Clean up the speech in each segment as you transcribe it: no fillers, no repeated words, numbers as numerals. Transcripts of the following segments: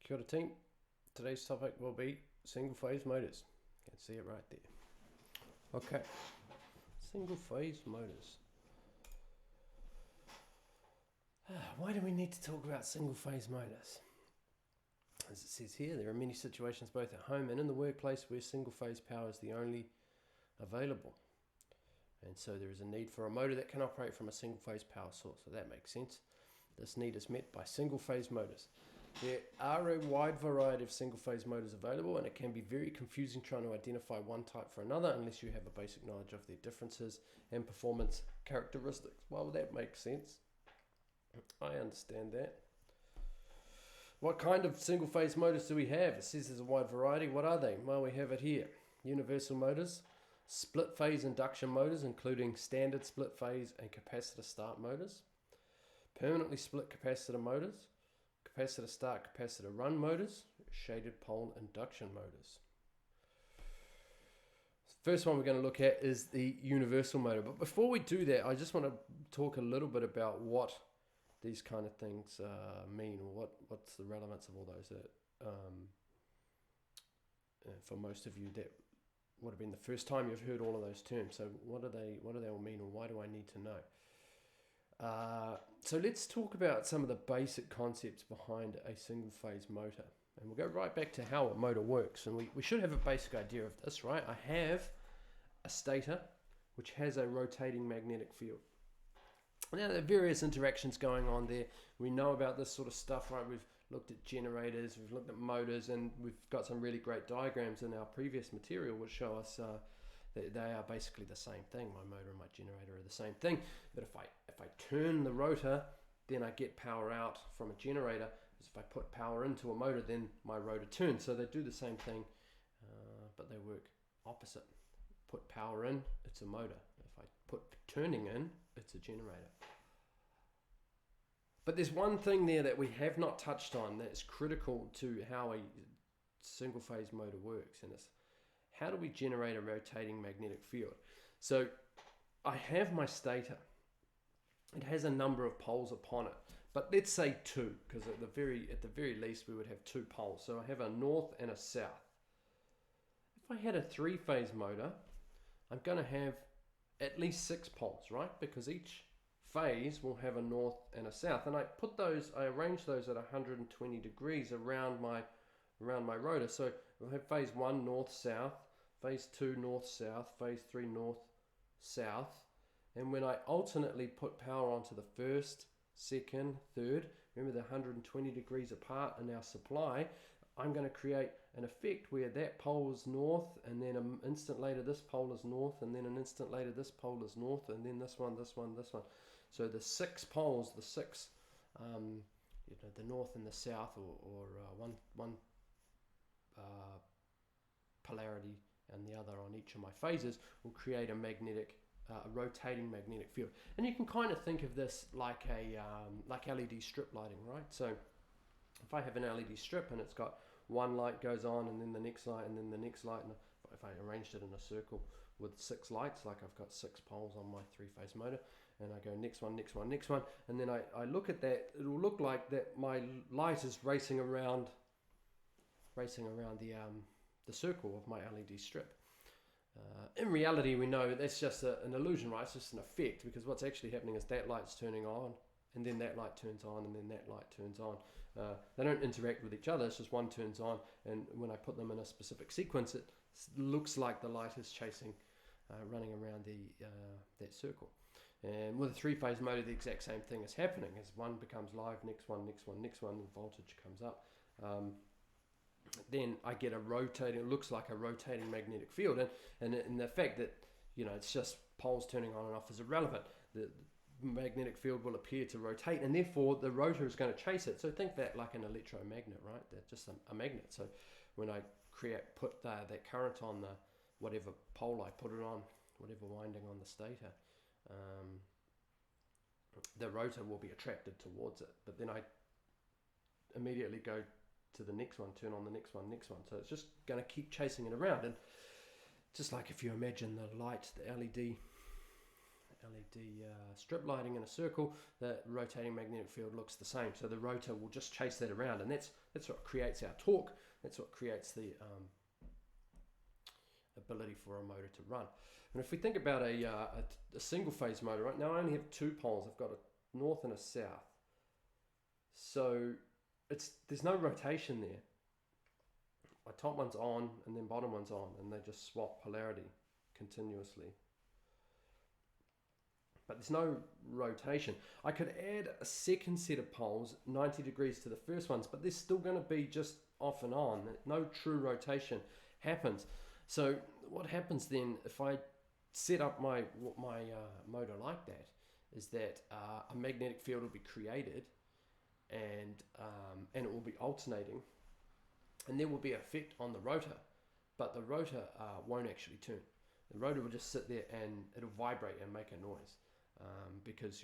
Kia ora team. Today's topic will be single phase motors. You can see it right there. Okay, single phase motors. Why do we need to talk about single phase motors? As it says here, there are many situations both at home and in the workplace where single phase power is the only available. And so there is a need for a motor that can operate from a single phase power source. So that makes sense. This need is met by single phase motors. There are a wide variety of single phase motors available, and it can be very confusing trying to identify one type for another unless you have a basic knowledge of their differences and performance characteristics. Well, that makes sense. I understand that. What kind of single phase motors do we have? It says there's a wide variety. What are they? Well, we have it here. Universal motors, split phase induction motors, including standard split phase and capacitor start motors, permanently split capacitor motors, capacitor start, capacitor run motors, shaded pole induction motors. First one we're going to look at is the universal motor. But before we do that, I just want to talk a little bit about what these kind of things mean, or what's the relevance of all those. For most of you, that would have been the first time you've heard all of those terms. So what do they all mean, or why do I need to know? So let's talk about some of the basic concepts behind a single phase motor, and we'll go right back to how a motor works, and we should have a basic idea of this, right? I have a stator which has a rotating magnetic field. Now there are various interactions going on there. We know about this sort of stuff, right? We've looked at generators, we've looked at motors, and we've got some really great diagrams in our previous material which show us they are basically the same thing. My motor and my generator are the same thing. But if I turn the rotor, then I get power out from a generator. As if I put power into a motor, then my rotor turns. So they do the same thing, but they work opposite. Put power in, it's a motor. If I put turning in, it's a generator. But there's one thing there that we have not touched on that's critical to how a single phase motor works, and it's how do we generate a rotating magnetic field? So I have my stator. It has a number of poles upon it, but let's say two, because at the very least we would have two poles. So I have a north and a south. If I had a three-phase motor, I'm going to have at least 6 poles, right? Because each phase will have a north and a south, and I arrange those at 120 degrees around my rotor. So we'll have phase 1 north south, phase 2 north south, phase 3 north south, and when I alternately put power onto the first, second, third, remember they're 120 degrees apart in our supply, I'm going to create an effect where that pole is north, and then an instant later this pole is north, and then an instant later this pole is north, and then this one, this one, this one. So the 6 poles, the 6, the north and the south, or one polarity and the other on each of my phases, will create a rotating magnetic field. And you can kind of think of this like LED strip lighting, right? So if I have an LED strip and it's got one light goes on, and then the next light, and then the next light, and if I arranged it in a circle with 6 lights, like I've got 6 poles on my three-phase motor, and I go next one, next one, next one, and then I look at that, it will look like that my light is racing around the circle of my LED strip. In reality, we know that's just an illusion, right? It's just an effect, because what's actually happening is that light's turning on, and then that light turns on, and then that light turns on. They don't interact with each other, it's just one turns on, and when I put them in a specific sequence, it looks like the light is running around that circle. And with a three-phase motor, the exact same thing is happening. As one becomes live, next one, next one, next one, the voltage comes up. Then I get it looks like a rotating magnetic field, and the fact that it's just poles turning on and off is irrelevant. The magnetic field will appear to rotate, and therefore the rotor is going to chase it. So think that like an electromagnet, right? They're just a magnet. So when I put that current on the whatever pole I put it on, whatever winding on the stator, the rotor will be attracted towards it. But then I immediately go to the next one, turn on the next one. So it's just going to keep chasing it around. And just like if you imagine the light, the LED LED strip lighting in a circle, the rotating magnetic field looks the same. So the rotor will just chase that around, and that's what creates our torque. That's what creates the ability for a motor to run. And if we think about a single phase motor, right now I only have two poles. I've got a north and a south. So there's no rotation there. My top one's on and then bottom one's on, and they just swap polarity continuously. But there's no rotation. I could add a second set of poles 90 degrees to the first ones, but they're still going to be just off and on. No true rotation happens. So what happens then if I set up my motor like that is that a magnetic field will be created, and it will be alternating, and there will be effect on the rotor, but the rotor won't actually turn. The rotor will just sit there and it'll vibrate and make a noise because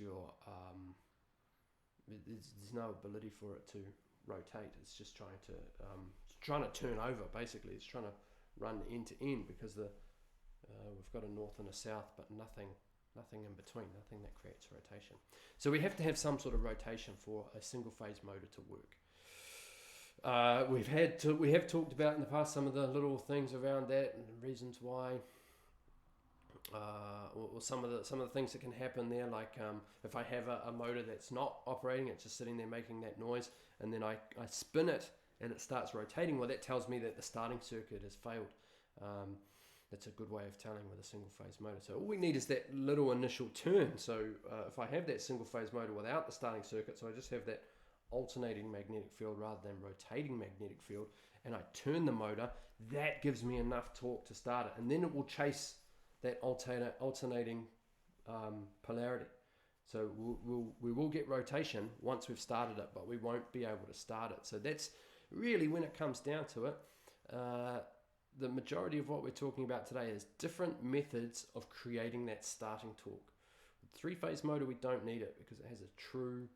there's no ability for it to rotate. It's just trying to turn over. Basically, it's trying to run end to end because we've got a north and a south, but nothing in between, nothing that creates rotation. So we have to have some sort of rotation for a single phase motor to work. We have talked about in the past some of the little things around that and the reasons why, or some of the things that can happen there. Like if I have a motor that's not operating, it's just sitting there making that noise, and then I spin it and it starts rotating. Well, that tells me that the starting circuit has failed. That's a good way of telling with a single phase motor. So all we need is that little initial turn. So if I have that single phase motor without the starting circuit, so I just have that alternating magnetic field rather than rotating magnetic field, and I turn the motor, that gives me enough torque to start it, and then it will chase that alternating polarity. So we will get rotation once we've started it, but we won't be able to start it. So that's really, when it comes down to it, the majority of what we're talking about today is different methods of creating that starting torque. With three-phase motor, we don't need it because it has a true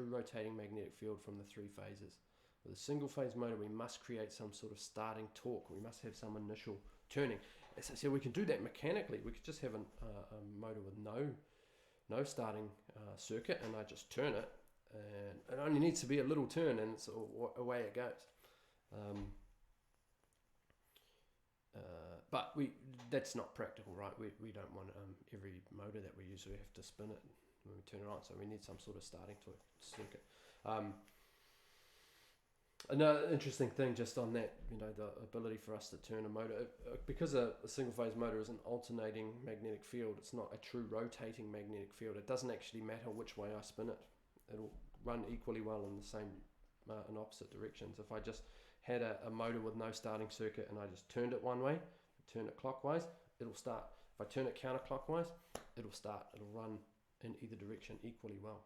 rotating magnetic field from the three phases. With a single phase motor, we must create some sort of starting torque. We must have some initial turning. So we can do that mechanically. We could just have a motor with no starting circuit, and I just turn it, and it only needs to be a little turn, and it's away it goes. But that's not practical, right? We don't want every motor that we use, we have to spin it when we turn it on, so we need some sort of starting circuit. Another interesting thing just on that, the ability for us to turn a motor, because a single phase motor is an alternating magnetic field, it's not a true rotating magnetic field. It doesn't actually matter which way I spin it. It'll run equally well in the same in opposite directions. If I just had a motor with no starting circuit and I just turned it one way, turn it clockwise, it'll start. If I turn it counterclockwise, it'll start. It'll run in either direction equally well.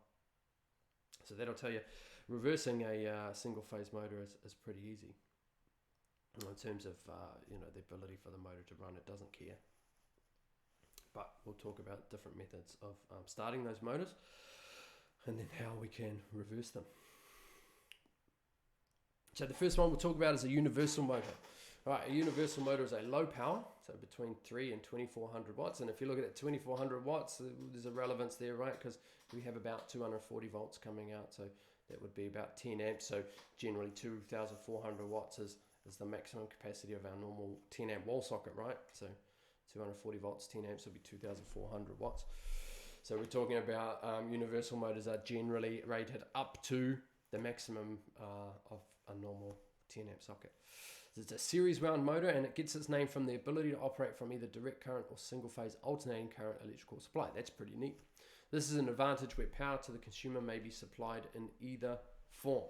So that'll tell you, reversing a single phase motor is pretty easy in terms of the ability for the motor to run. It doesn't care. But we'll talk about different methods of starting those motors and then how we can reverse them. So the first one we'll talk about is a universal motor. Right, a universal motor is a low power, so between 3 and 2400 watts. And if you look at it, 2400 watts, there's a relevance there, right? Because we have about 240 volts coming out, so that would be about 10 amps. So generally 2400 watts is the maximum capacity of our normal 10 amp wall socket, right? So 240 volts, 10 amps would be 2400 watts. So we're talking about universal motors are generally rated up to the maximum of a normal 10 amp socket. It's a series wound motor, and it gets its name from the ability to operate from either direct current or single phase alternating current electrical supply. That's pretty neat. This is an advantage where power to the consumer may be supplied in either form.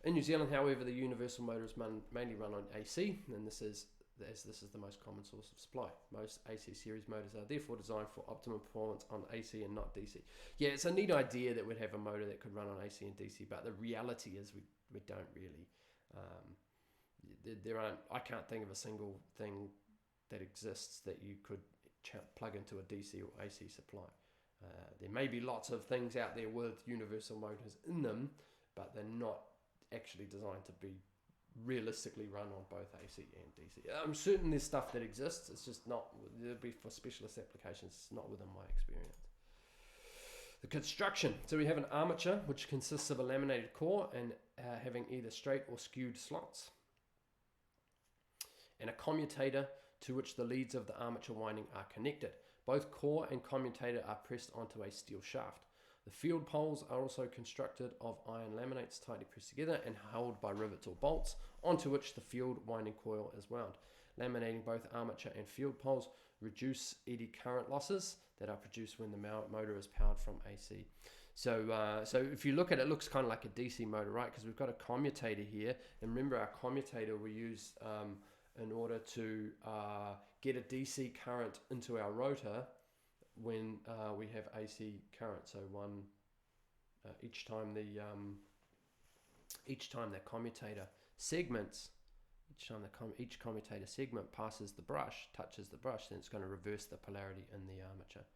In New Zealand, however, the universal motor is mainly run on AC, and this is the most common source of supply. Most AC series motors are therefore designed for optimum performance on AC and not DC. Yeah, it's a neat idea that we'd have a motor that could run on AC and DC, but the reality is we don't really. I can't think of a single thing that exists that you could plug into a DC or AC supply. There may be lots of things out there with universal motors in them, but they're not actually designed to be realistically run on both AC and DC. I'm certain there's stuff that exists. It's just not. It'll be for specialist applications. It's not within my experience. The construction. So we have an armature which consists of a laminated core and having either straight or skewed slots, and a commutator to which the leads of the armature winding are connected. Both core and commutator are pressed onto a steel shaft. The field poles are also constructed of iron laminates tightly pressed together and held by rivets or bolts, onto which the field winding coil is wound. Laminating both armature and field poles reduce eddy current losses that are produced when the motor is powered from AC. So if you look at it, it looks kind of like a DC motor, right? Because we've got a commutator here, and remember our commutator we use in order to get a DC current into our rotor when we have AC current. So each time the commutator segments, each commutator segment passes the brush, touches the brush, then it's going to reverse the polarity in the armature.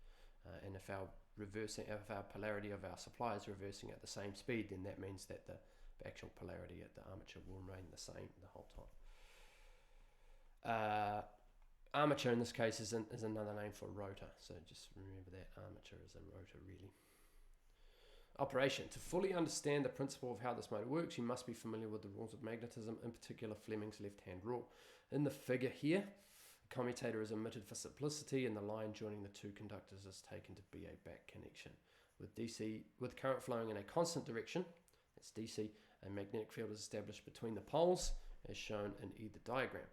And if our polarity of our supply is reversing at the same speed, then that means that the actual polarity at the armature will remain the same the whole time. Armature in this case is another name for rotor, so just remember that armature is a rotor really. Operation. To fully understand the principle of how this motor works, you must be familiar with the rules of magnetism, in particular Fleming's left-hand rule. In the figure here, the commutator is omitted for simplicity, and the line joining the two conductors is taken to be a back connection. With current flowing in a constant direction, that's DC, a magnetic field is established between the poles, as shown in either diagram.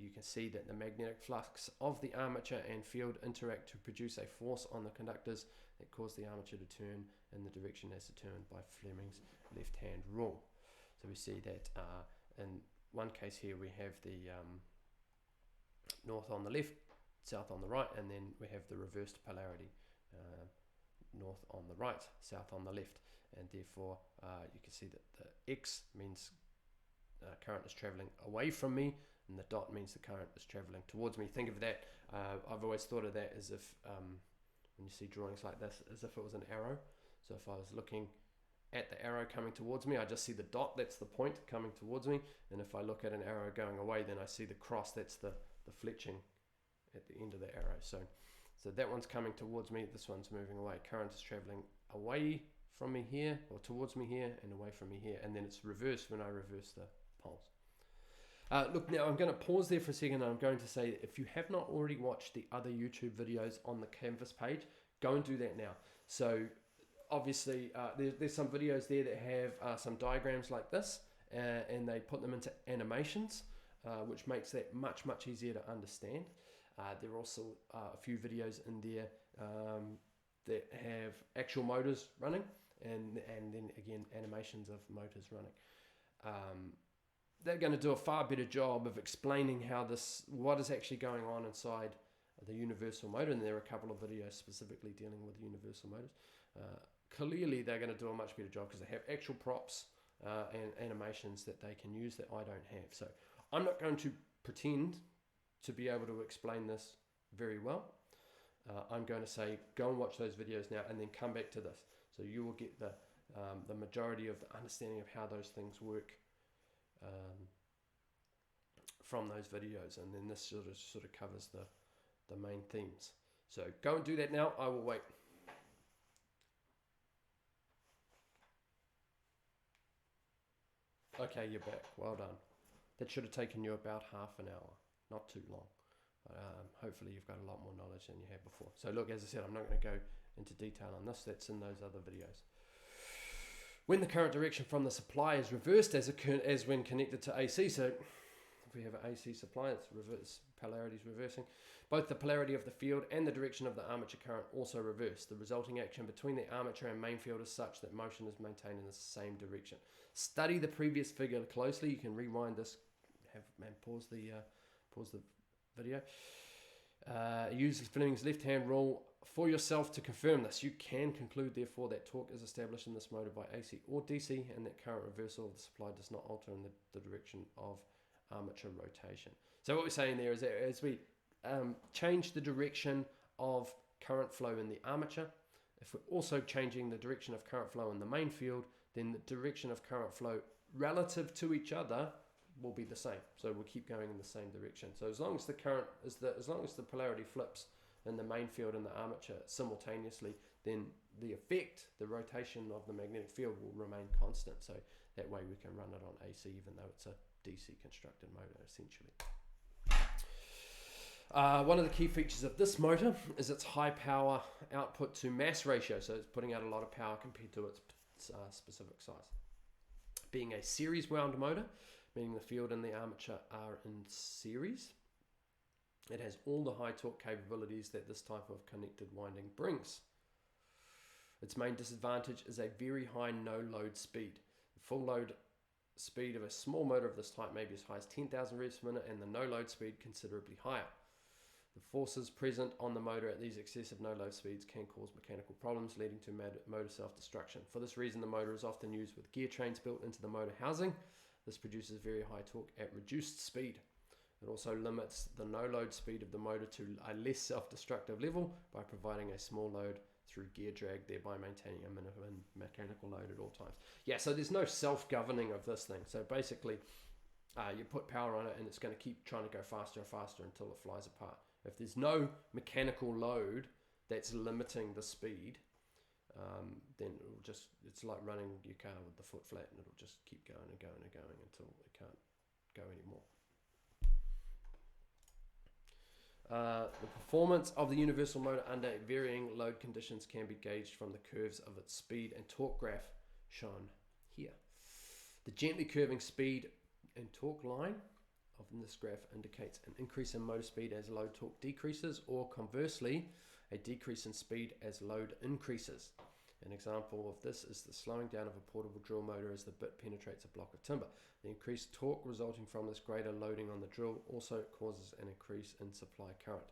You can see that the magnetic flux of the armature and field interact to produce a force on the conductors that cause the armature to turn in the direction as determined by Fleming's left-hand rule. So we see that in one case here we have the north on the left, south on the right, and then we have the reversed polarity, north on the right, south on the left, and therefore you can see that the X means current is traveling away from me, and the dot means the current is traveling towards me. Think of that, I've always thought of that as if when you see drawings like this, as if it was an arrow. So if I was looking at the arrow coming towards me, I just see the dot, that's the point coming towards me, and if I look at an arrow going away, then I see the cross, that's the fletching at the end of the arrow. So that one's coming towards me, this one's moving away. Current is traveling away from me here, or towards me here, and away from me here, and then it's reversed when I reverse the poles. Look, now I'm going to pause there for a second, and I'm going to say that if you have not already watched the other YouTube videos on the Canvas page, go and do that now. So obviously there's some videos there that have some diagrams like this, and they put them into animations, which makes that much easier to understand. There are also a few videos in there that have actual motors running, and then again animations of motors running. They're going to do a far better job of explaining what is actually going on inside the universal motor, and there are a couple of videos specifically dealing with universal motors. Clearly they're going to do a much better job because they have actual props and animations that they can use that I don't have. So I'm not going to pretend to be able to explain this very well. I'm going to say go and watch those videos now and then come back to this, so you will get the majority of the understanding of how those things work from those videos, and then this sort of covers the main themes. So go and do that now. I will wait. Okay, you're back. Well done. That should have taken you about half an hour, not too long. Hopefully you've got a lot more knowledge than you had before. So look, as I said, I'm not going to go into detail on this. That's in those other videos. When the current direction from the supply is reversed as when connected to AC, so if we have an AC supply, polarity is reversing. Both the polarity of the field and the direction of the armature current also reverse. The resulting action between the armature and main field is such that motion is maintained in the same direction. Study the previous figure closely. You can rewind this, pause the video. Use Fleming's left-hand rule for yourself to confirm this. You can conclude, therefore, that torque is established in this motor by AC or DC, and that current reversal of the supply does not alter in the direction of armature rotation. So what we're saying there is that as we change the direction of current flow in the armature, if we're also changing the direction of current flow in the main field, then the direction of current flow relative to each other will be the same. So we'll keep going in the same direction. So as long as the current is as long as the polarity flips in the main field and the armature simultaneously, then the effect, the rotation of the magnetic field will remain constant. So that way we can run it on AC even though it's a DC constructed motor essentially. One of the key features of this motor is its high power output to mass ratio. So it's putting out a lot of power compared to its specific size. Being a series wound motor, meaning the field and the armature are in series, it has all the high torque capabilities that this type of connected winding brings. Its main disadvantage is a very high no load speed. The full load speed of a small motor of this type may be as high as 10,000 revs per minute, and the no load speed considerably higher. The forces present on the motor at these excessive no load speeds can cause mechanical problems, leading to motor self-destruction. For this reason, the motor is often used with gear trains built into the motor housing. This produces very high torque at reduced speed. It also limits the no load speed of the motor to a less self-destructive level by providing a small load through gear drag, thereby maintaining a minimum mechanical load at all times. Yeah, so there's no self-governing of this thing. So basically, you put power on it and it's going to keep trying to go faster and faster until it flies apart. If there's no mechanical load that's limiting the speed, then it'll just, it's like running your car with the foot flat, and it'll just keep going and going and going until it can't go anymore. The performance of the universal motor under varying load conditions can be gauged from the curves of its speed and torque graph shown here. The gently curving speed and torque line of this graph indicates an increase in motor speed as load torque decreases, or conversely, a decrease in speed as load increases. An example of this is the slowing down of a portable drill motor as the bit penetrates a block of timber. The increased torque resulting from this greater loading on the drill also causes an increase in supply current.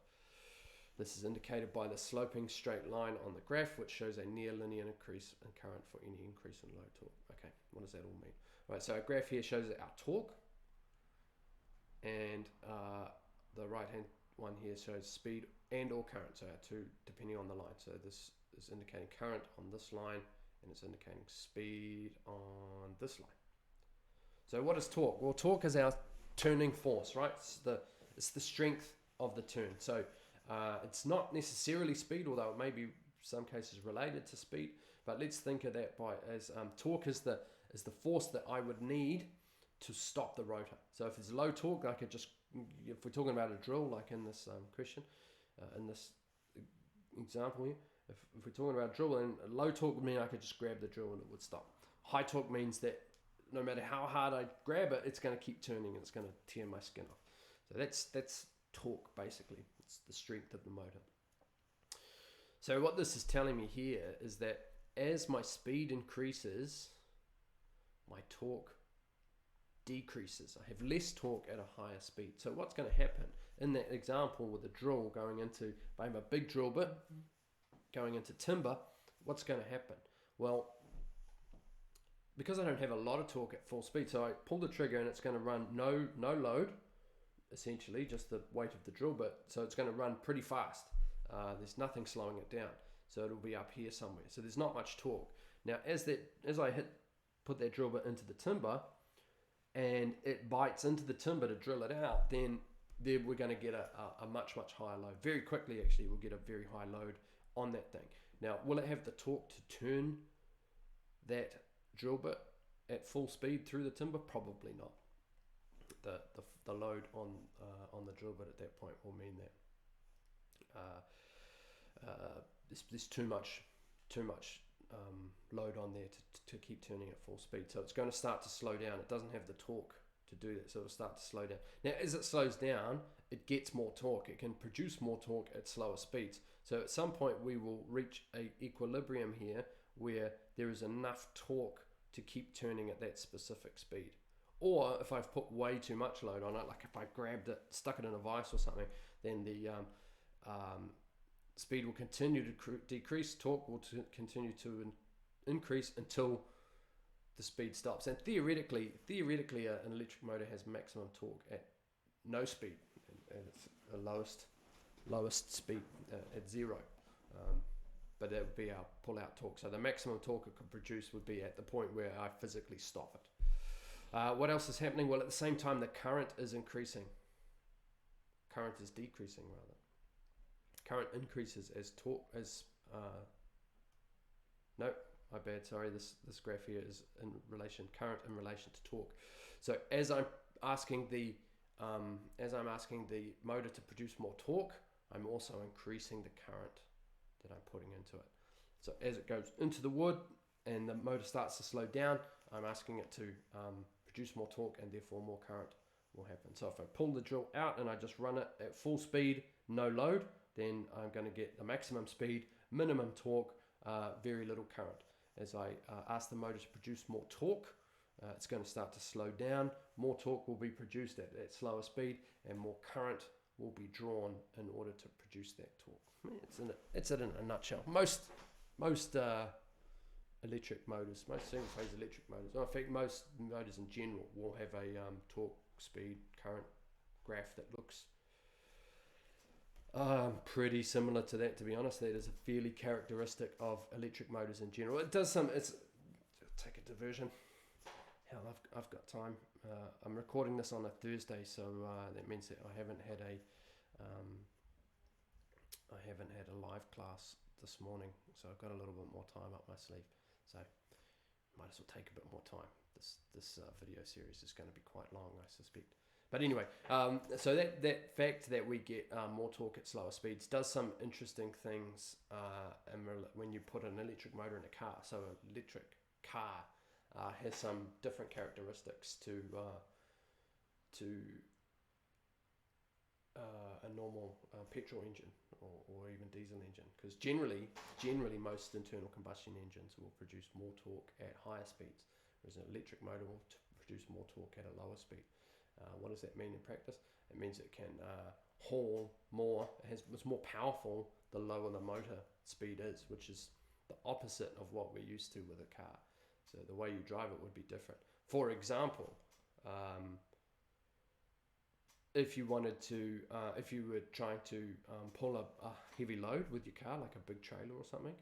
This is indicated by the sloping straight line on the graph, which shows a near linear increase in current for any increase in load torque. Okay, what does that all mean? All right, so our graph here shows our torque, and the right hand one here shows speed and or current, so our two depending on the line. So this is indicating current on this line, and it's indicating speed on this line. So what is torque? Well, torque is our turning force, right? It's the strength of the turn. So it's not necessarily speed, although it may be some cases related to speed, but let's think of that as torque is the force that I would need to stop the rotor. So if it's low torque, I could just, if we're talking about a drill, like in this question, in this example here, if we're talking about a drill, then low torque would mean I could just grab the drill and it would stop. High torque means that no matter how hard I grab it, it's going to keep turning and it's going to tear my skin off. So that's torque basically. It's the strength of the motor. So what this is telling me here is that as my speed increases, my torque decreases. I have less torque at a higher speed. So what's going to happen in that example with a drill going into, if I have a big drill bit going into timber, what's going to happen? Well, because I don't have a lot of torque at full speed, so I pull the trigger and it's going to run no load, essentially just the weight of the drill bit, so it's going to run pretty fast. There's nothing slowing it down, so it'll be up here somewhere. So there's not much torque. Now as I put that drill bit into the timber and it bites into the timber to drill it out, then we're going to get a much higher load. Very quickly actually we'll get a very high load on that thing. Now will it have the torque to turn that drill bit at full speed through the timber? Probably not. The load on the drill bit at that point will mean that there's too much load on there to keep turning at full speed. So it's going to start to slow down. It doesn't have the torque to do that, so it'll start to slow down. Now as it slows down, it gets more torque. It can produce more torque at slower speeds. So at some point we will reach a equilibrium here where there is enough torque to keep turning at that specific speed. Or if I've put way too much load on it, like if I grabbed it, stuck it in a vise or something, then the speed will continue to decrease, torque will continue to increase until the speed stops. And theoretically an electric motor has maximum torque at no speed, and it's the lowest speed at zero. But that would be our pull-out torque. So the maximum torque it could produce would be at the point where I physically stop it. What else is happening? Well, at the same time, the current is increasing. Current is decreasing, rather. Current increases as torque, no, my bad, sorry, this graph here is in relation, current in relation to torque. So as I'm asking the motor to produce more torque, I'm also increasing the current that I'm putting into it. So as it goes into the wood and the motor starts to slow down, I'm asking it to produce more torque, and therefore more current will happen. So if I pull the drill out and I just run it at full speed, no load, then I'm going to get the maximum speed, minimum torque, very little current. As I ask the motor to produce more torque, it's going to start to slow down. More torque will be produced at slower speed, and more current will be drawn in order to produce that torque. It's it in a nutshell. Most electric motors, most single phase electric motors, in fact most motors in general, will have a torque, speed, current graph that looks pretty similar to that, to be honest. That is a fairly characteristic of electric motors in general. It does some, take a diversion. Hell, I've got time. I'm recording this on a Thursday, so that means that I haven't had a live class this morning, so I've got a little bit more time up my sleeve. So might as well take a bit more time. This video series is going to be quite long, I suspect. But anyway, so that fact that we get more torque at slower speeds does some interesting things when you put an electric motor in a car. So an electric car has some different characteristics to a normal petrol engine or even diesel engine, because generally most internal combustion engines will produce more torque at higher speeds, whereas an electric motor will produce more torque at a lower speed. What does that mean in practice? It means it can haul more. It's more powerful the lower the motor speed is, which is the opposite of what we're used to with a car. So the way you drive it would be different. For example, if you were trying to pull a heavy load with your car, like a big trailer or something,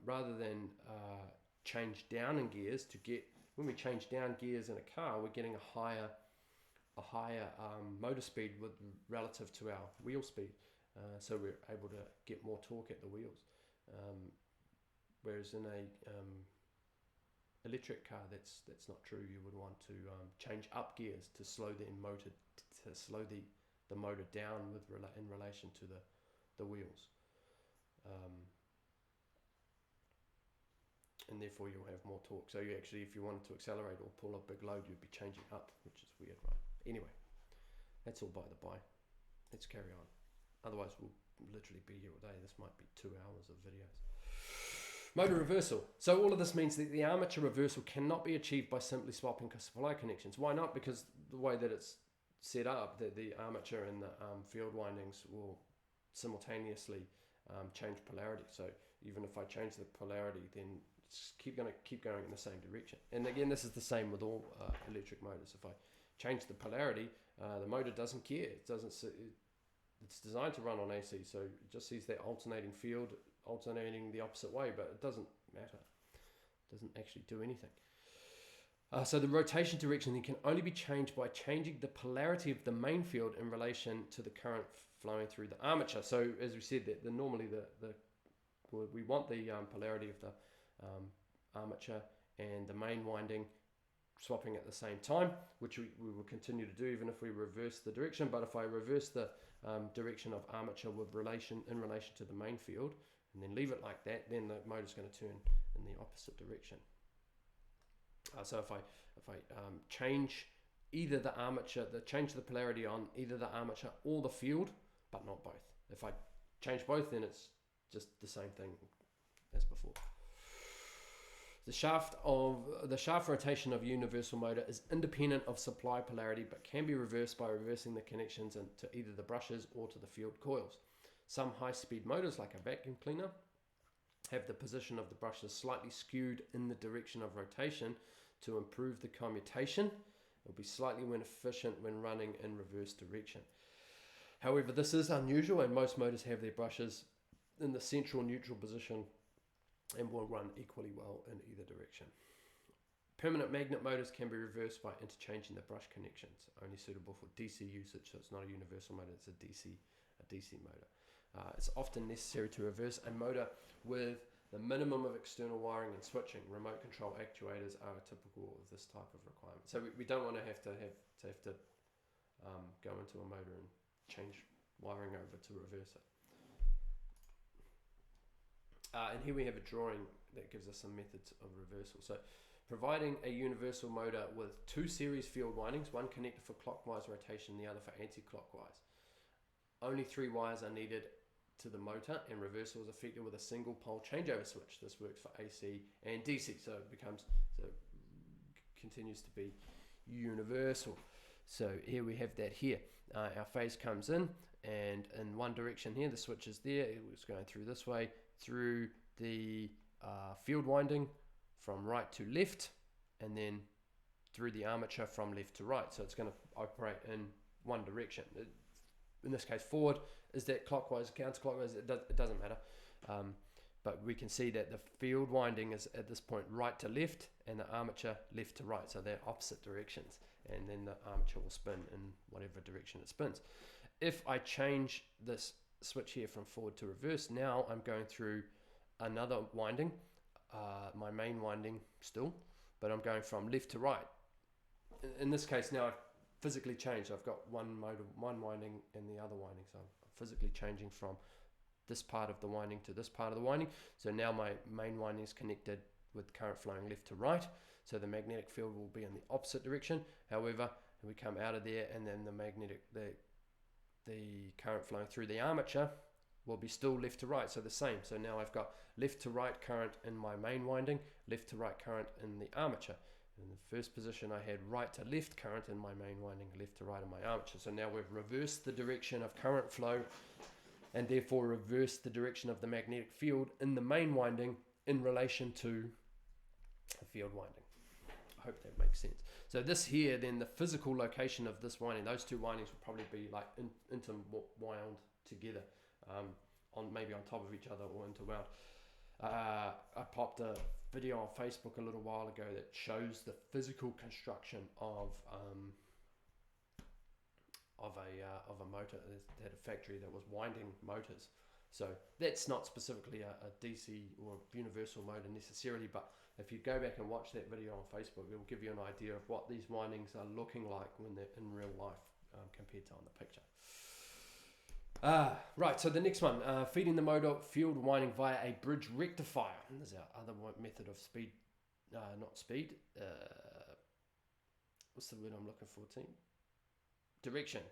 rather than change down in gears when we change down gears in a car, we're getting a higher motor speed relative to our wheel speed, so we're able to get more torque at the wheels. Whereas in a electric car, that's not true. You would want to change up gears to slow the motor down in relation to the wheels, and therefore you'll have more torque. So you actually, if you wanted to accelerate or pull a big load, you'd be changing up, which is weird, right? Anyway, that's all by the by. Let's carry on. Otherwise, we'll literally be here all day. This might be 2 hours of videos. Motor reversal. So all of this means that the armature reversal cannot be achieved by simply swapping supply connections. Why not? Because the way that it's set up, that the armature and the field windings will simultaneously change polarity. So even if I change the polarity, then it's going to keep going in the same direction. And again, this is the same with all electric motors. If I change the polarity, the motor doesn't care. It's designed to run on AC, so it just sees that alternating field alternating the opposite way, but it doesn't matter. It doesn't actually do anything. So the rotation direction then can only be changed by changing the polarity of the main field in relation to the current flowing through the armature. So as we said, that normally we want the polarity of the armature and the main winding swapping at the same time, which we will continue to do even if we reverse the direction. But if I reverse the direction of armature in relation to the main field and then leave it like that, then the motor's going to turn in the opposite direction. So if I change either the armature, change the polarity on either the armature or the field, but not both. If I change both, then it's just the same thing as before. The shaft rotation of a universal motor is independent of supply polarity, but can be reversed by reversing the connections to either the brushes or to the field coils. Some high-speed motors, like a vacuum cleaner, have the position of the brushes slightly skewed in the direction of rotation to improve the commutation. It will be slightly more efficient when running in reverse direction. However, this is unusual, and most motors have their brushes in the central neutral position and will run equally well in either direction. Permanent magnet motors can be reversed by interchanging the brush connections, only suitable for DC usage, so it's not a universal motor, it's a DC motor. It's often necessary to reverse a motor with the minimum of external wiring and switching. Remote control actuators are typical of this type of requirement. So we don't want to have to go into a motor and change wiring over to reverse it. And here we have a drawing that gives us some methods of reversal. So providing a universal motor with two series field windings, one connected for clockwise rotation, the other for anti-clockwise. Only 3 wires are needed to the motor, and reversal is effected with a single pole changeover switch. This works for AC and DC, so it continues to be universal. So here we have that here. Our phase comes in, and in one direction here, the switch is there. It's going through this way, through the field winding from right to left, and then through the armature from left to right. So it's going to operate in one direction. In this case, forward. Is that clockwise, counterclockwise? It doesn't matter. But we can see that the field winding is at this point right to left, and the armature left to right. So they're opposite directions, and then the armature will spin in whatever direction it spins. If I change this switch here from forward to reverse, now I'm going through another winding, my main winding still, but I'm going from left to right. In this case, now I've physically changed. I've got one winding and the other winding, so I'm physically changing from this part of the winding to this part of the winding. So now my main winding is connected with current flowing left to right, so the magnetic field will be in the opposite direction. However, we come out of there, and then the current flowing through the armature will be still left to right, so the same. So now I've got left to right current in my main winding, left to right current in the armature. In the first position, I had right to left current in my main winding, left to right in my armature. So now we've reversed the direction of current flow, and therefore reversed the direction of the magnetic field in the main winding in relation to the field winding. I hope that makes sense. So this here, then the physical location of this winding, those two windings will probably be like interwound together, maybe on top of each other or interwound. I popped a video on Facebook a little while ago that shows the physical construction of a motor. They had a factory that was winding motors. So that's not specifically a DC or universal motor necessarily, but if you go back and watch that video on Facebook, it will give you an idea of what these windings are looking like when they're in real life compared to on the picture. Right, so the next one, feeding the motor field winding via a bridge rectifier. And there's our other method of speed, not speed, what's the word I'm looking for, team? Direction,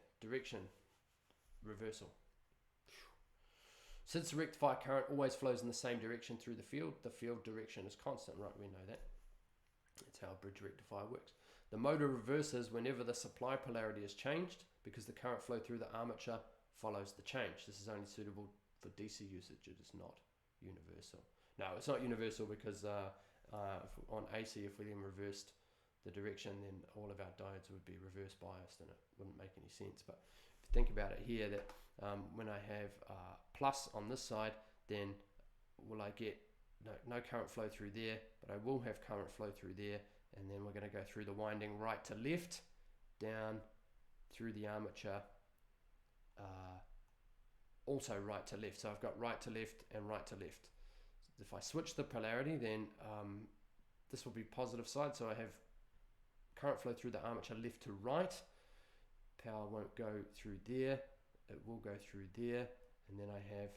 reversal. Since the rectifier current always flows in the same direction through the field direction is constant, right? We know that. That's how a bridge rectifier works. The motor reverses whenever the supply polarity is changed, because the current flow through the armature follows the change. This is only suitable for DC usage. It is not universal. No, it's not universal because on AC, if we then reversed the direction, then all of our diodes would be reverse biased, and it wouldn't make any sense. But if you think about it here, that when I have plus on this side, then will I get no current flow through there, but I will have current flow through there, and then we're going to go through the winding right to left, down through the armature, also right to left. So I've got right to left and right to left. If I switch the polarity, then this will be positive side, so I have current flow through the armature left to right. Power won't go through there, it will go through there, and then I have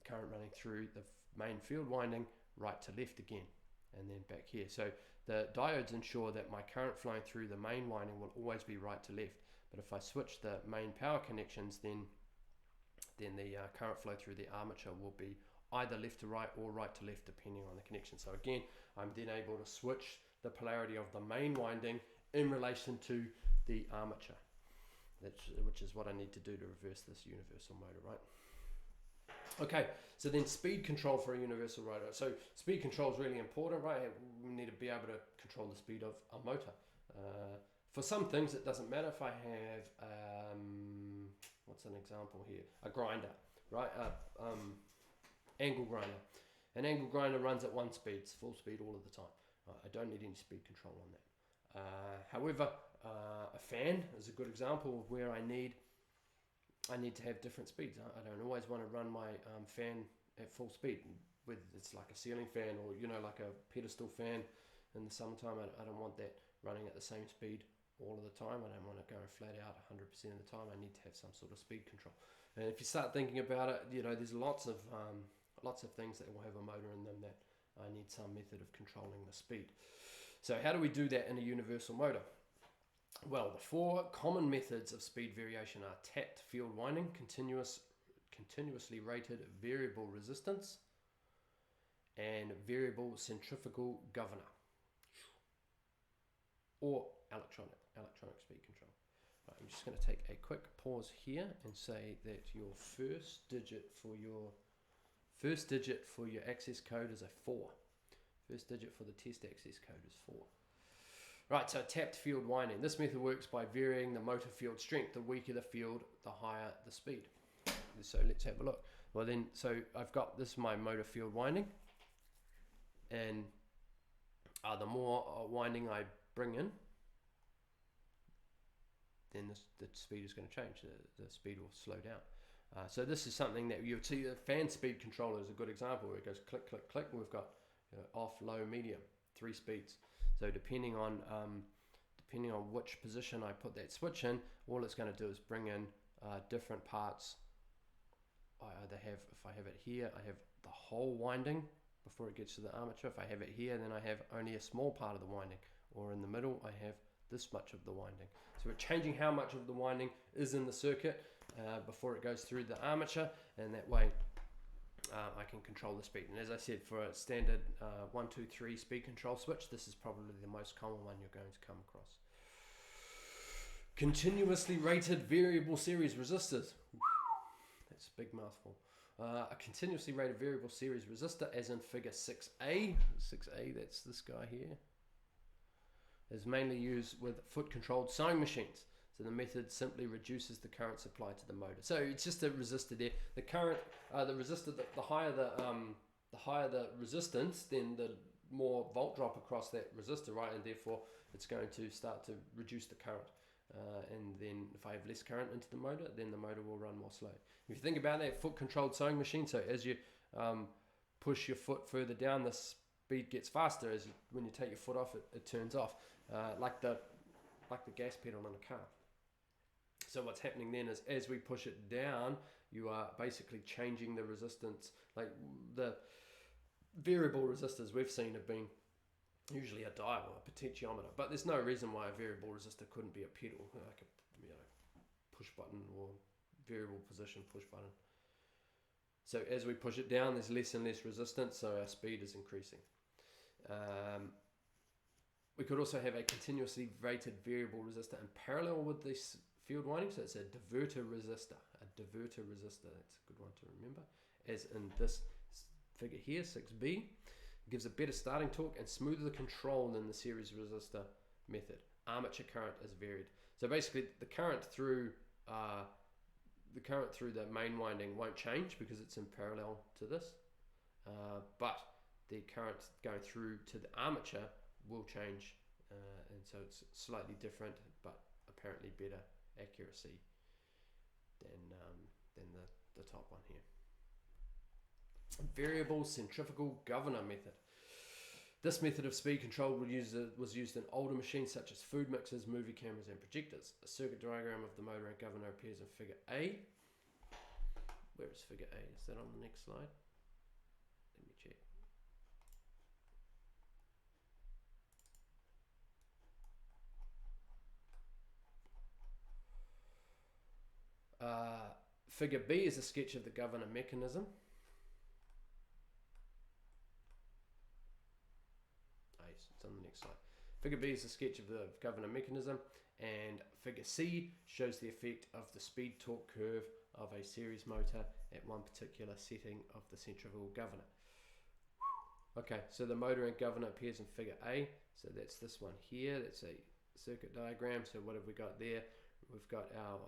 current running through the main field winding right to left again, and then back here. So the diodes ensure that my current flowing through the main winding will always be right to left. But if I switch the main power connections, then the current flow through the armature will be either left to right or right to left, depending on the connection. So again, I'm then able to switch the polarity of the main winding in relation to the armature, which is what I need to do to reverse this universal motor, right? Okay, so then speed control for a universal motor. So speed control is really important, right? We need to be able to control the speed of a motor. For some things, it doesn't matter. If I have, what's an example here? A grinder, right? Angle grinder. An angle grinder runs at 1 speed, it's full speed all of the time. I don't need any speed control on that. However, a fan is a good example of where I need to have different speeds. I don't always want to run my fan at full speed, whether it's like a ceiling fan or like a pedestal fan in the summertime. I don't want that running at the same speed all of the time. I don't want it going flat out 100% of the time. I need to have some sort of speed control. And if you start thinking about it, there's lots of things that will have a motor in them that I need some method of controlling the speed. So how do we do that in a universal motor? Well, the 4 common methods of speed variation are tapped field winding, continuously rated variable resistance, and variable centrifugal governor, or electronic speed control. Right, I'm just going to take a quick pause here and say that your first digit for your access code is a 4. First digit for the test access code is 4. Right, so tapped field winding. This method works by varying the motor field strength. The weaker the field, the higher the speed. So let's have a look. Well then, so I've got this my motor field winding, and the more winding I bring in, then the speed is going to change. The speed will slow down. So this is something that you'll see. The fan speed controller is a good example where it goes click, click, click, and we've got off, low, medium, 3 speeds. So depending on which position I put that switch in, all it's going to do is bring in different parts. I either have, if I have it here, I have the whole winding before it gets to the armature. If I have it here, then I have only a small part of the winding, or in the middle I have this much of the winding. So we're changing how much of the winding is in the circuit before it goes through the armature, and that way I can control the speed. And as I said, for a standard 1, 2, 3 speed control switch, this is probably the most common one you're going to come across. Continuously rated variable series resistors. That's a big mouthful. A continuously rated variable series resistor, as in figure 6A. 6A, that's this guy here, is mainly used with foot controlled sewing machines. So the method simply reduces the current supply to the motor. So it's just a resistor there. The current, the resistor, the higher the resistance, then the more volt drop across that resistor, right? And therefore it's going to start to reduce the current. And then if I have less current into the motor, then the motor will run more slow. If you think about that foot controlled sewing machine, so as you push your foot further down, the speed gets faster. When you take your foot off, it turns off, like the gas pedal in a car. So what's happening then is, as we push it down, you are basically changing the resistance. Like the variable resistors we've seen have been usually a dial or a potentiometer, but there's no reason why a variable resistor couldn't be a pedal, like a push button or variable position push button. So as we push it down, there's less and less resistance, so our speed is increasing. We could also have a continuously rated variable resistor in parallel with this field winding, so it's a diverter resistor. That's a good one to remember. As in this figure here, 6B, gives a better starting torque and smoother control than the series resistor method. Armature current is varied. So basically, the current through the main winding won't change because it's in parallel to this, but the current going through to the armature will change, and so it's slightly different, but apparently better accuracy than the top one here. Variable centrifugal governor method. This method of speed control was used in older machines such as food mixers, movie cameras, and projectors. A circuit diagram of the motor and governor appears in figure A. Where is figure A? Is that on the next slide? Let me check. Figure B is a sketch of the governor mechanism. It's on the next slide. Figure B is a sketch of the governor mechanism, and figure C shows the effect of the speed torque curve of a series motor at one particular setting of the centrifugal governor. Okay, so the motor and governor appears in figure A, so that's this one here. That's a circuit diagram. So what have we got there? We've got our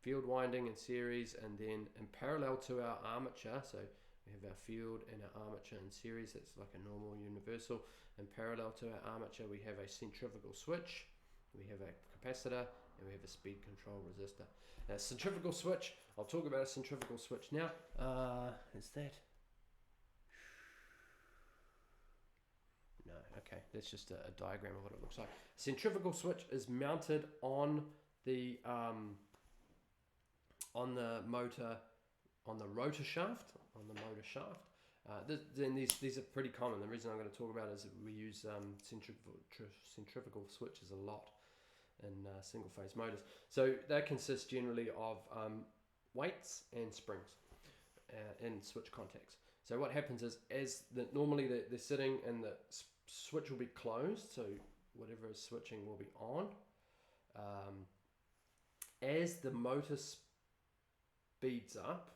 field winding in series, and then in parallel to our armature, so We have our field and our armature in series. That's like a normal universal. And parallel to our armature, we have a centrifugal switch, we have a capacitor, and we have a speed control resistor. Now, centrifugal switch, I'll talk about a centrifugal switch now. Is that? No, okay, that's just a diagram of what it looks like. Centrifugal switch is mounted on the motor, on the rotor shaft, then these are pretty common. The reason I'm going to talk about it is that we use centrifugal switches a lot in single phase motors. So that consists generally of weights and springs and switch contacts. So what happens is, normally they're sitting and the switch will be closed, so whatever is switching will be on. As the motor speeds up,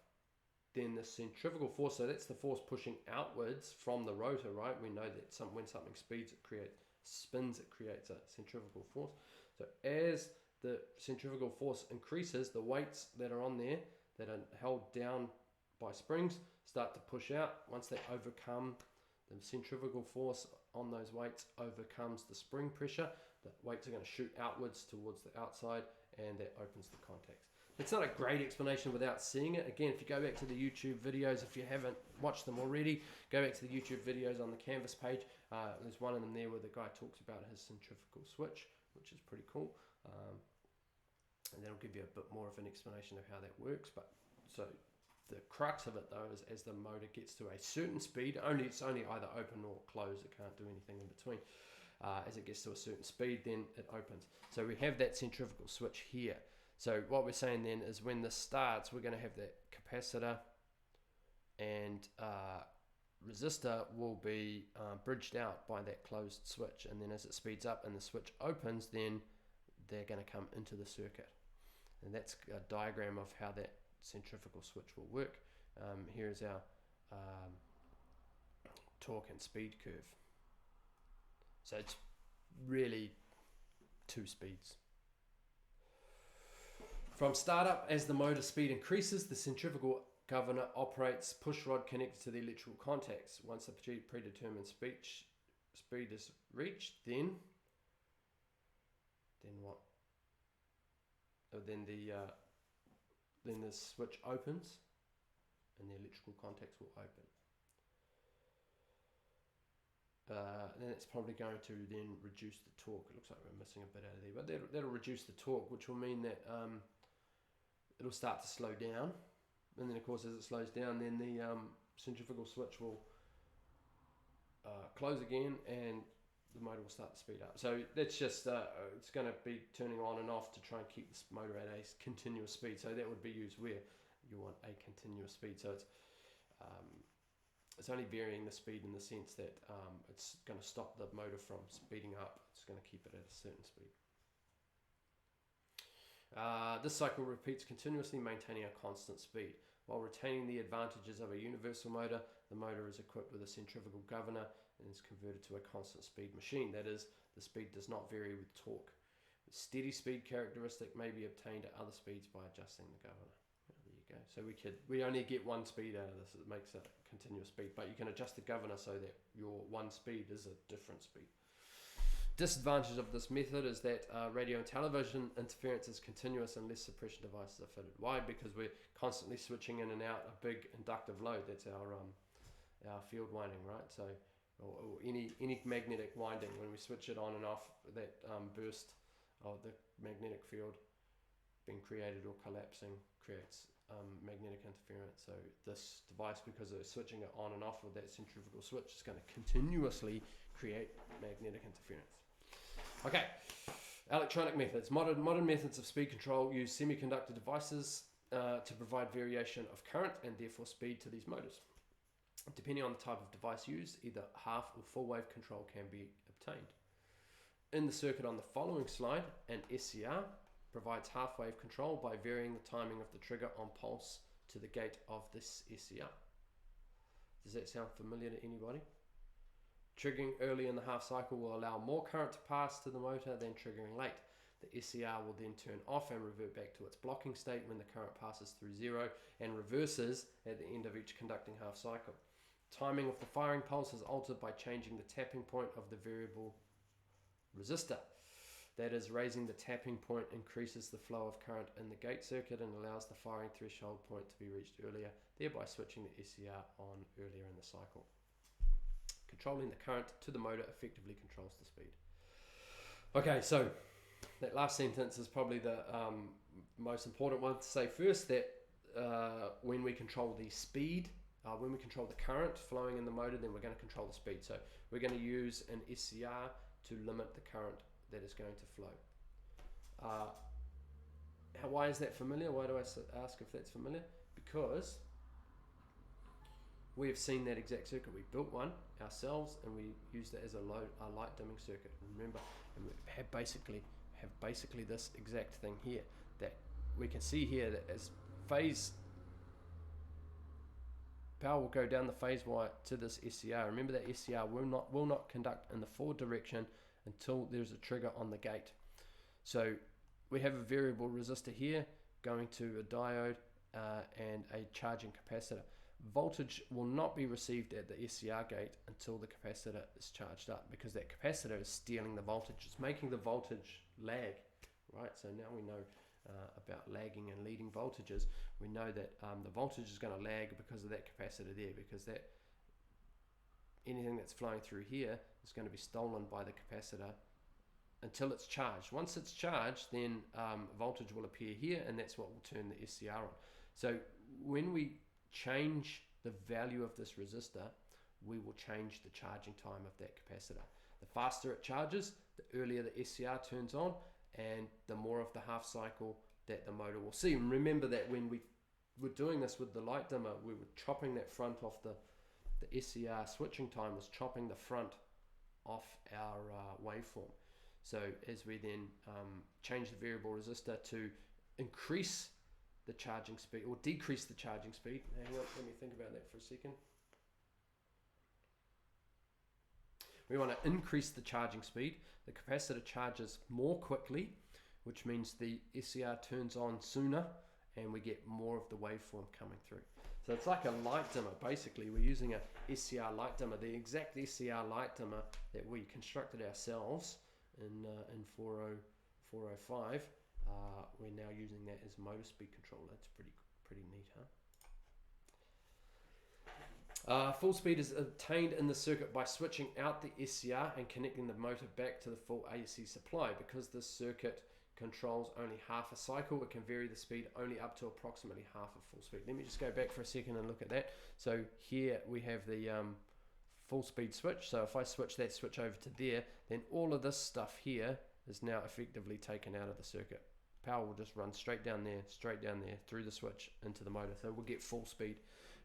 then the centrifugal force, so that's the force pushing outwards from the rotor, right? We know that when something spins, it creates a centrifugal force. So as the centrifugal force increases, the weights that are on there that are held down by springs start to push out. Once they overcome, the centrifugal force on those weights overcomes the spring pressure, the weights are going to shoot outwards towards the outside, and that opens the contacts. It's not a great explanation without seeing it. Again, if you go back to the YouTube videos, if you haven't watched them already, go back to the YouTube videos on the Canvas page. There's one of them there where the guy talks about his centrifugal switch, which is pretty cool. And that'll give you a bit more of an explanation of how that works. But so the crux of it though is, as the motor gets to a certain speed, it's only either open or closed, it can't do anything in between. As it gets to a certain speed, then it opens. So we have that centrifugal switch here. So what we're saying then is, when this starts, we're going to have that capacitor and resistor will be bridged out by that closed switch, and then as it speeds up and the switch opens, then they're going to come into the circuit. And that's a diagram of how that centrifugal switch will work. Here's our torque and speed curve. So it's really two speeds. From startup, as the motor speed increases, the centrifugal governor operates push rod connected to the electrical contacts. Once the predetermined speed is reached, then what? Then the switch opens, and the electrical contacts will open. Then it's probably going to then reduce the torque. It looks like we're missing a bit out of there, but that'll reduce the torque, which will mean that it'll start to slow down. And then of course, as it slows down, then the centrifugal switch will close again, and the motor will start to speed up. So that's just it's going to be turning on and off to try and keep this motor at a continuous speed. So that would be used where you want a continuous speed. So it's only varying the speed in the sense that it's going to stop the motor from speeding up. It's going to keep it at a certain speed. This cycle repeats continuously, maintaining a constant speed. While retaining the advantages of a universal motor, the motor is equipped with a centrifugal governor and is converted to a constant speed machine. That is, the speed does not vary with torque. The steady speed characteristic may be obtained at other speeds by adjusting the governor. There you go. So we only get one speed out of this. It makes a continuous speed, but you can adjust the governor so that your one speed is a different speed. Disadvantage of this method is that radio and television interference is continuous unless suppression devices are fitted. Why? Because we're constantly switching in and out a big inductive load. That's our field winding, right? So, or any magnetic winding, when we switch it on and off, that burst of the magnetic field being created or collapsing creates magnetic interference. So this device, because it's switching it on and off with that centrifugal switch, is going to continuously create magnetic interference. Okay, electronic methods. Modern methods of speed control use semiconductor devices to provide variation of current and therefore speed to these motors. Depending on the type of device used, either half or full wave control can be obtained. In the circuit on the following slide, an SCR provides half wave control by varying the timing of the trigger on pulse to the gate of this SCR. Does that sound familiar to anybody? Triggering early in the half cycle will allow more current to pass to the motor than triggering late. The SCR will then turn off and revert back to its blocking state when the current passes through zero and reverses at the end of each conducting half cycle. Timing of the firing pulse is altered by changing the tapping point of the variable resistor. That is, raising the tapping point increases the flow of current in the gate circuit and allows the firing threshold point to be reached earlier, thereby switching the SCR on earlier in the cycle. Controlling the current to the motor effectively controls the speed. Okay, so that last sentence is probably the most important one to say first, that when we control the speed, when we control the current flowing in the motor, then we're going to control the speed. So we're going to use an SCR to limit the current that is going to flow. Why is that familiar? Why do I ask if that's familiar? Because we have seen that exact circuit. We built one ourselves and we used it as a light dimming circuit. Remember, and we have basically this exact thing here, that we can see here that as phase power will go down the phase wire to this SCR. Remember that SCR will not conduct in the forward direction until there's a trigger on the gate. So we have a variable resistor here going to a diode and a charging capacitor. Voltage will not be received at the SCR gate until the capacitor is charged up, because that capacitor is stealing the voltage. It's making the voltage lag, right? So now we know about lagging and leading voltages. We know that the voltage is going to lag because of that capacitor there, because that anything that's flowing through here is going to be stolen by the capacitor until it's charged. Once it's charged, then voltage will appear here, and that's what will turn the SCR on. So when we change the value of this resistor, we will change the charging time of that capacitor. The faster it charges, the earlier the SCR turns on, and the more of the half cycle that the motor will see. And remember that when we were doing this with the light dimmer, we were chopping that front off the SCR switching time was chopping the front off our waveform. So as we then change the variable resistor to increase the charging speed or decrease the charging speed. Hang on, let me think about that for a second. We want to increase the charging speed. The capacitor charges more quickly, which means the SCR turns on sooner and we get more of the waveform coming through. So it's like a light dimmer. Basically, we're using a SCR light dimmer, the exact SCR light dimmer that we constructed ourselves in 405. We're now using that as motor speed control. That's pretty neat, huh? Full speed is obtained in the circuit by switching out the SCR and connecting the motor back to the full AC supply. Because this circuit controls only half a cycle, it can vary the speed only up to approximately half of full speed. Let me just go back for a second and look at that. So here we have the full speed switch. So if I switch that switch over to there, then all of this stuff here is now effectively taken out of the circuit. Power will just run straight down there, through the switch into the motor. So we'll get full speed.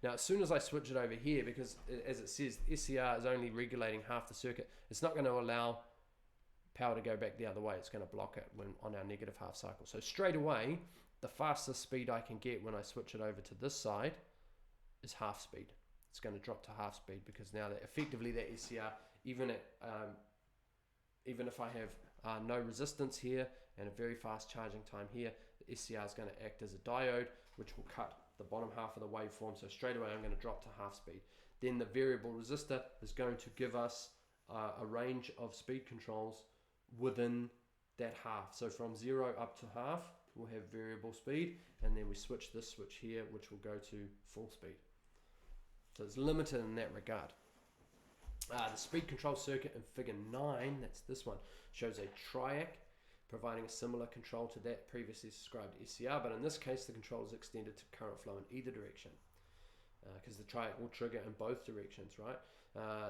Now, as soon as I switch it over here, because as it says, SCR is only regulating half the circuit, it's not going to allow power to go back the other way. It's going to block it when on our negative half cycle. So straight away, the fastest speed I can get when I switch it over to this side is half speed. It's going to drop to half speed, because now that effectively that SCR, even if I have no resistance here and a very fast charging time here, the SCR is going to act as a diode, which will cut the bottom half of the waveform. So straight away I'm going to drop to half speed. Then the variable resistor is going to give us a range of speed controls within that half. So from 0 up to half, we'll have variable speed, and then we switch this switch here, which will go to full speed. So it's limited in that regard. The speed control circuit in figure 9, that's this one, shows a triac providing a similar control to that previously described SCR, but in this case the control is extended to current flow in either direction, because the triac will trigger in both directions, right?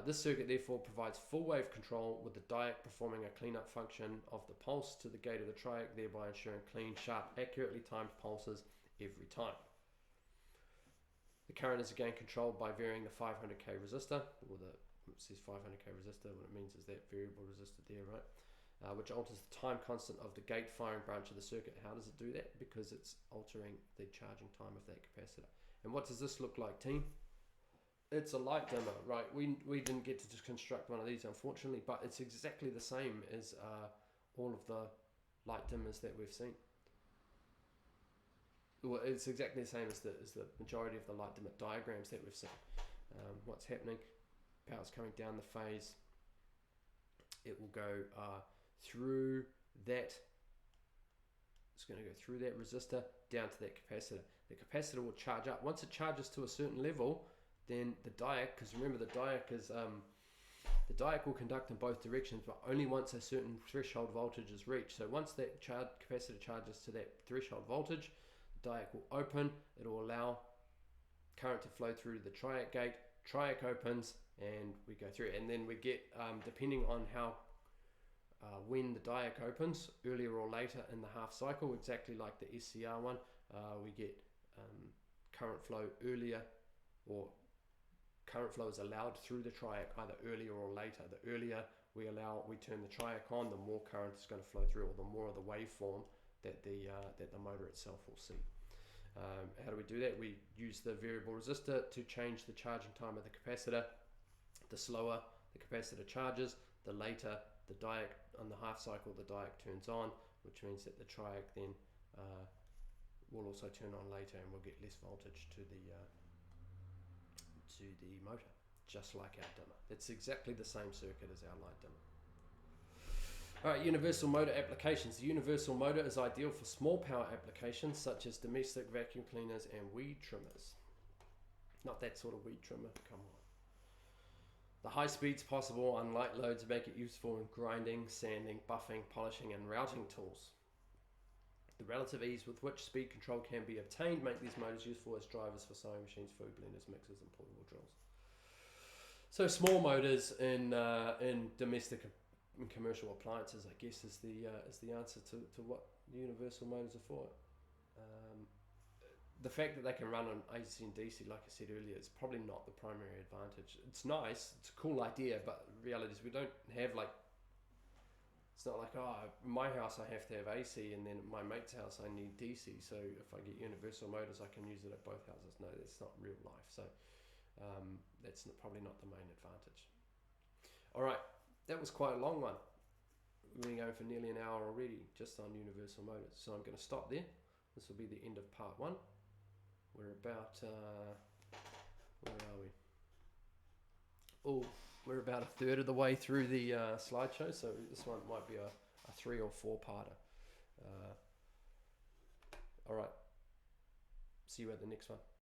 This circuit therefore provides full wave control, with the diac performing a cleanup function of the pulse to the gate of the triac, thereby ensuring clean, sharp, accurately timed pulses every time. The current is again controlled by varying the 500k resistor, or it says 500k resistor, what it means is that variable resistor there, right? Which alters the time constant of the gate firing branch of the circuit. How does it do that? Because it's altering the charging time of that capacitor. And what does this look like, team? It's a light dimmer, right? We didn't get to just construct one of these, unfortunately, but it's exactly the same as all of the light dimmers that we've seen. Well, it's exactly the same as the majority of the light dimmer diagrams that we've seen. What's happening? Power's coming down the phase. It will go through that. It's going to go through that resistor down to that capacitor. The capacitor will charge up. Once it charges to a certain level, then the dioc, because remember the dioc is the dioc will conduct in both directions, but only once a certain threshold voltage is reached. So once that capacitor charges to that threshold voltage, the dioc will open. It will allow current to flow through the triac gate. Triac opens, and we go through. And then we get, depending on how when the dioc opens, earlier or later in the half cycle, exactly like the SCR one, we get current flow earlier, or current flow is allowed through the triac either earlier or later. The earlier we turn the triac on, the more current is going to flow through, or the more of the waveform that the motor itself will see. How do we do that? We use the variable resistor to change the charging time of the capacitor. The slower the capacitor charges, the later the dioc on the half cycle, the dioc turns on, which means that the triac then will also turn on later, and we'll get less voltage to the motor, just like our dimmer. It's exactly the same circuit as our light dimmer. Alright, universal motor applications. The universal motor is ideal for small power applications such as domestic vacuum cleaners and weed trimmers. Not that sort of weed trimmer, come on. The high speeds possible on light loads make it useful in grinding, sanding, buffing, polishing and routing tools. The relative ease with which speed control can be obtained make these motors useful as drivers for sewing machines, food blenders, mixers and portable drills. So small motors in domestic and commercial appliances, I guess, is the answer to what the universal motors are for. The fact that they can run on AC and DC, like I said earlier, is probably not the primary advantage. It's nice, it's a cool idea, but the reality is we don't have it's not like, in my house I have to have AC, and then at my mate's house I need DC, so if I get universal motors I can use it at both houses. No, that's not real life, so that's probably not the main advantage. Alright, that was quite a long one. We've been going for nearly an hour already just on universal motors, so I'm going to stop there. This will be the end of part 1. We're about, where are we? Oh, we're about a third of the way through the slideshow, so this one might be a 3 or 4-parter. Alright, see you at the next one.